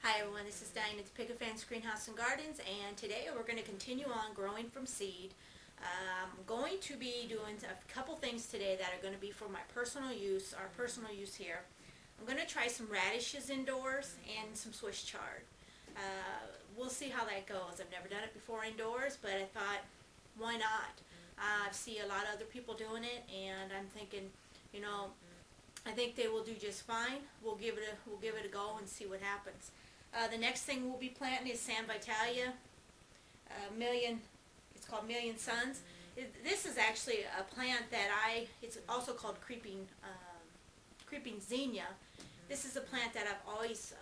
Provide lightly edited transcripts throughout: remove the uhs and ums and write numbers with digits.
Hi everyone, this is Diane at the Pick a Fence Greenhouse and Gardens, and today we're going to continue on growing from seed. I'm going to be doing a couple things today that are going to be for my personal use, our personal use here. I'm going to try some radishes indoors and some Swiss chard. We'll see how that goes. I've never done it before indoors, but I thought, why not? I see a lot of other people doing it, and I'm thinking, you know, I think they will do just fine. We'll give it a go and see what happens. The next thing we'll be planting is San Vitalia, it's called Million Suns. This is actually a plant that it's also called creeping zinnia. This is a plant that I've always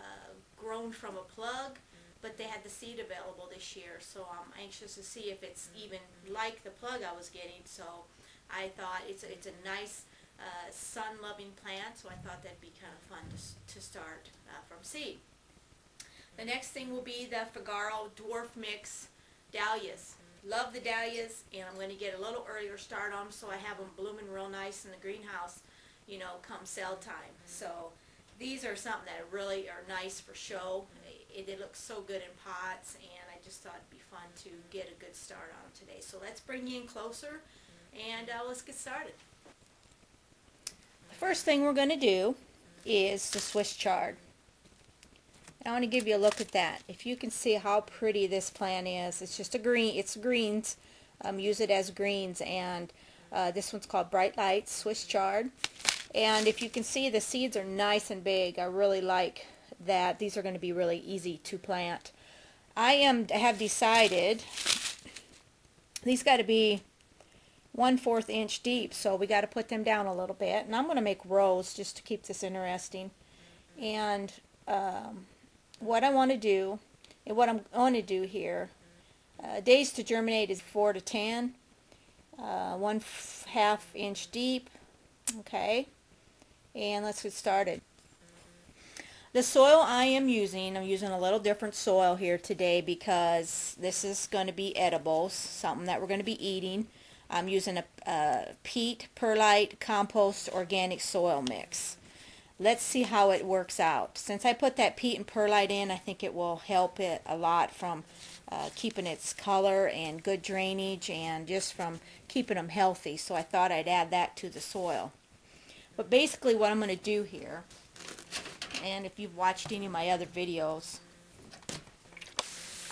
grown from a plug, but they had the seed available this year, so I'm anxious to see if it's even like the plug I was getting. So I thought it's a nice sun-loving plant, so I thought that'd be kind of fun to start from seed. The next thing will be the Figaro dwarf mix dahlias. Love the dahlias, and I'm going to get a little earlier start on them so I have them blooming real nice in the greenhouse, you know, come sale time. So these are something that really are nice for show. They look so good in pots, and I just thought it'd be fun to get a good start on them today. So let's bring you in closer, and let's get started. The first thing we're going to do is the Swiss chard. I want to give you a look at that. If you can see how pretty this plant is, it's just a green. It's greens. Use it as greens, and this one's called Bright Lights Swiss chard. And if you can see, the seeds are nice and big. I really like that. These are going to be really easy to plant. I have decided these got to be 1/4 inch deep, so we got to put them down a little bit. And I'm going to make rows just to keep this interesting. And what I want to do, and what I'm going to do here, days to germinate is 4 to 10, 1/2 inch deep. Okay, and let's get started. The soil I'm using a little different soil here today because this is going to be edibles, something that we're going to be eating. I'm using a peat, perlite, compost, organic soil mix. Let's see how it works out. Since I put that peat and perlite in, I think it will help it a lot from keeping its color and good drainage, and just from keeping them healthy. So I thought I'd add that to the soil. But basically what I'm going to do here, and if you've watched any of my other videos,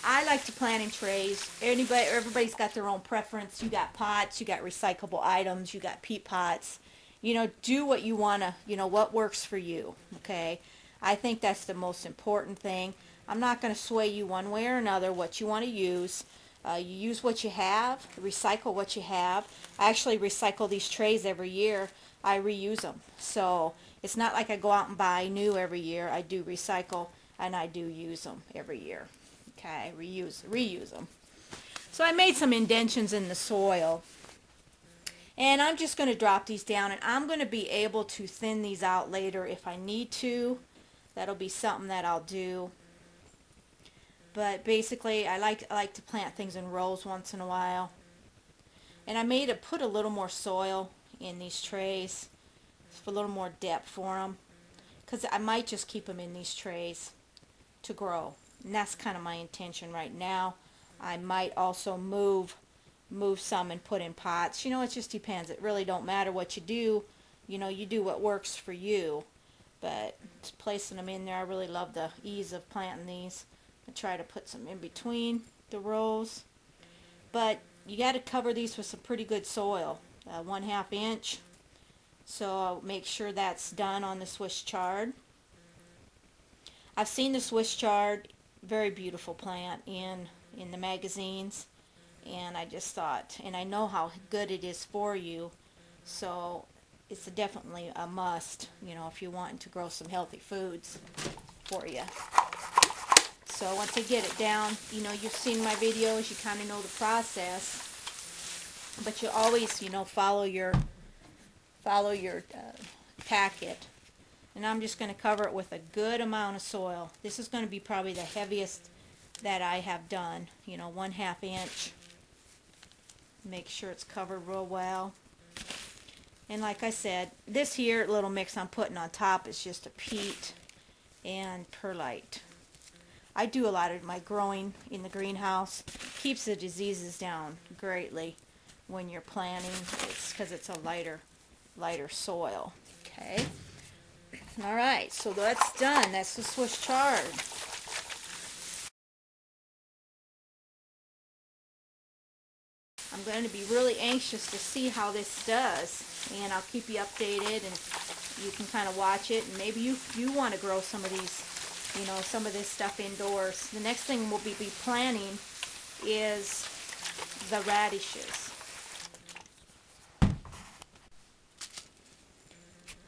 I like to plant in trays. Everybody's got their own preference. You got pots, you got recyclable items, you got peat pots. You know, do what you want to, you know, what works for you, okay? I think that's the most important thing. I'm not going to sway you one way or another what you want to use. You use what you have, recycle what you have. I actually recycle these trays every year. I reuse them. So it's not like I go out and buy new every year. I do recycle, and I do use them every year. Okay, reuse them. So I made some indentions in the soil. And I'm just going to drop these down, and I'm going to be able to thin these out later if I need to. That'll be something that I'll do. But basically, I like to plant things in rows once in a while. And I put a little more soil in these trays for a little more depth for them, because I might just keep them in these trays to grow. And that's kind of my intention right now. I might also move some and put in pots. You know, it just depends. It really don't matter what you do. You know, you do what works for you. But just placing them in there, I really love the ease of planting these. I try to put some in between the rows. But you got to cover these with some pretty good soil, 1/2 inch. So I'll make sure that's done on the Swiss chard. I've seen the Swiss chard, very beautiful plant in the magazines. And I just thought, and I know how good it is for you, so it's definitely a must, you know, if you want to grow some healthy foods for you. So once I get it down, you know, you've seen my videos, you kind of know the process, but you always, you know, follow your packet. And I'm just going to cover it with a good amount of soil. This is going to be probably the heaviest that I have done, you know, 1/2 inch. Make sure it's covered real well. And like I said, this here little mix I'm putting on top is just a peat and perlite. I do a lot of my growing in the greenhouse. Keeps the diseases down greatly when you're planting. It's because it's a lighter soil. Okay. All right, so that's done. That's the Swiss chard. I'm going to be really anxious to see how this does, and I'll keep you updated, and you can kind of watch it, and maybe you want to grow some of these, some of this stuff indoors. The next thing we'll be planting is the radishes.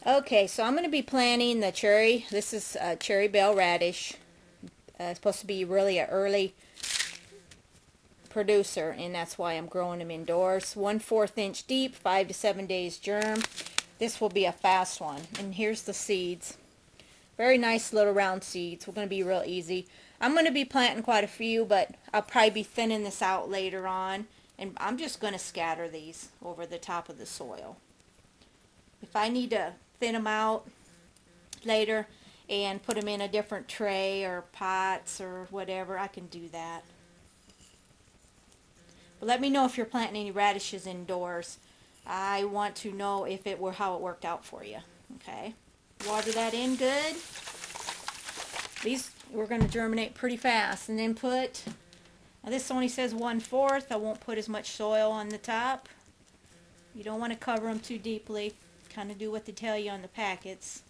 Okay, so I'm going to be planting the cherry. This is a cherry bell radish. It's supposed to be really an early producer, and that's why I'm growing them indoors. 1/4 inch deep, 5 to 7 days germ. This will be a fast one. And here's the seeds. Very nice little round seeds. We're going to be real easy. I'm going to be planting quite a few, but I'll probably be thinning this out later on, and I'm just going to scatter these over the top of the soil. If I need to thin them out later and put them in a different tray or pots or whatever, I can do that. But let me know if you're planting any radishes indoors. I want to know if it were how it worked out for you. Okay, water that in good. These we're going to germinate pretty fast, and then put. Now this only says 1/4. I won't put as much soil on the top. You don't want to cover them too deeply. Kind of do what they tell you on the packets.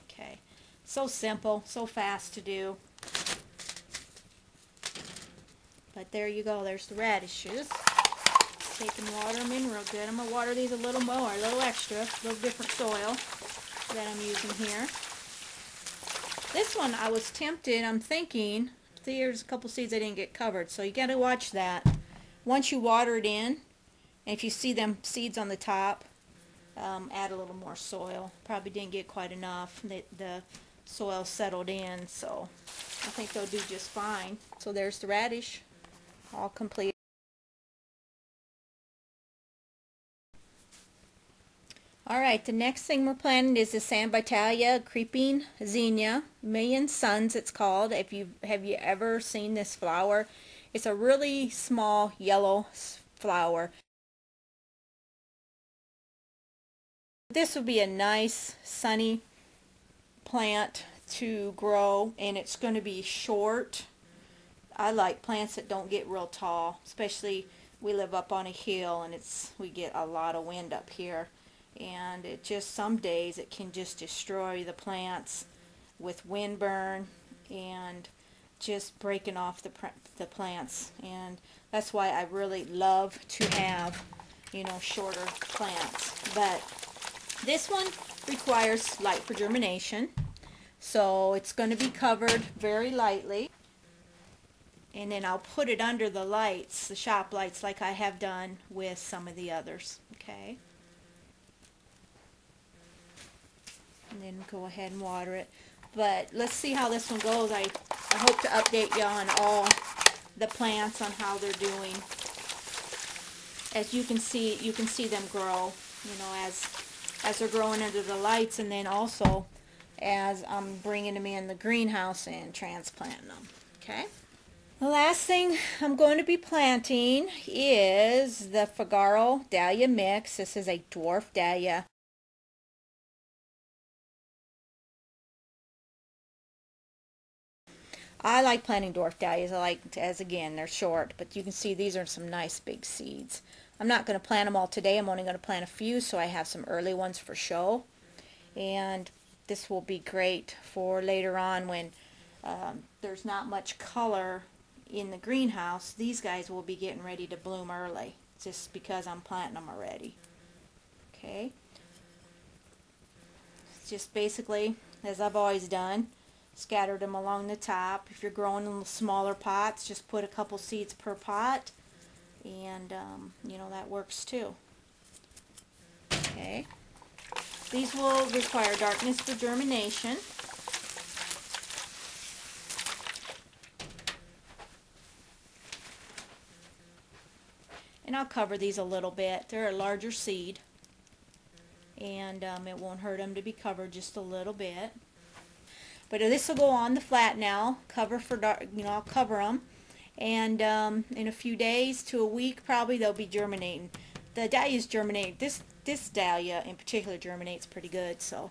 Okay, so simple, so fast to do. But there you go, there's the radishes. Take and water them in real good. I'm going to water these a little more, a little extra, a little different soil that I'm using here. This one I was tempted, I'm thinking, see, there's a couple seeds I didn't get covered, so you got to watch that. Once you water it in, and if you see them seeds on the top, add a little more soil. Probably didn't get quite enough. The soil settled in, so I think they'll do just fine. So there's the radish, all complete. Alright, the next thing we're planting is the Sambaitalia creeping zinnia, million suns it's called. Have you ever seen this flower? It's a really small yellow flower. This would be a nice sunny plant to grow, and it's going to be short. I like plants that don't get real tall, especially we live up on a hill, and we get a lot of wind up here, and it just some days it can just destroy the plants with windburn and just breaking off the plants. And that's why I really love to have shorter plants. But this one requires light for germination, so it's going to be covered very lightly, and then I'll put it under the lights, the shop lights, like I have done with some of the others. Okay, and then go ahead and water it. But let's see how this one goes. I hope to update you on all the plants on how they're doing. As you can see them grow, as they're growing under the lights, and then also as I'm bringing them in the greenhouse and transplanting them. Okay. The last thing I'm going to be planting is the Figaro dahlia mix. This is a dwarf dahlia. I like planting dwarf dahlias. I like, as again, they're short, but you can see these are some nice big seeds. I'm not going to plant them all today. I'm only going to plant a few, so I have some early ones for show. And this will be great for later on when there's not much color in the greenhouse. These guys will be getting ready to bloom early, just because I'm planting them already. Okay. It's just basically, as I've always done, scattered them along the top. If you're growing in smaller pots, just put a couple seeds per pot, and that works too. Okay, these will require darkness for germination. And I'll cover these a little bit. They're a larger seed, and it won't hurt them to be covered just a little bit. But this will go on the flat now. Cover for dark, you know, I'll cover them. And in a few days to a week probably they'll be germinating. The dahlias germinate. This dahlia in particular germinates pretty good. So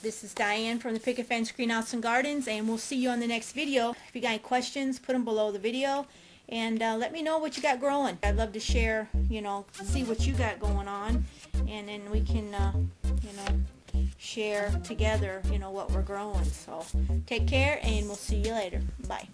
this is Diane from the Picket Fence Greenhouse and Gardens, and we'll see you on the next video. If you got any questions, put them below the video, and let me know what you got growing. I'd love to share, you know, see what you got going on, and then we can, you know, share together, you know, what we're growing. So take care, and we'll see you later. Bye.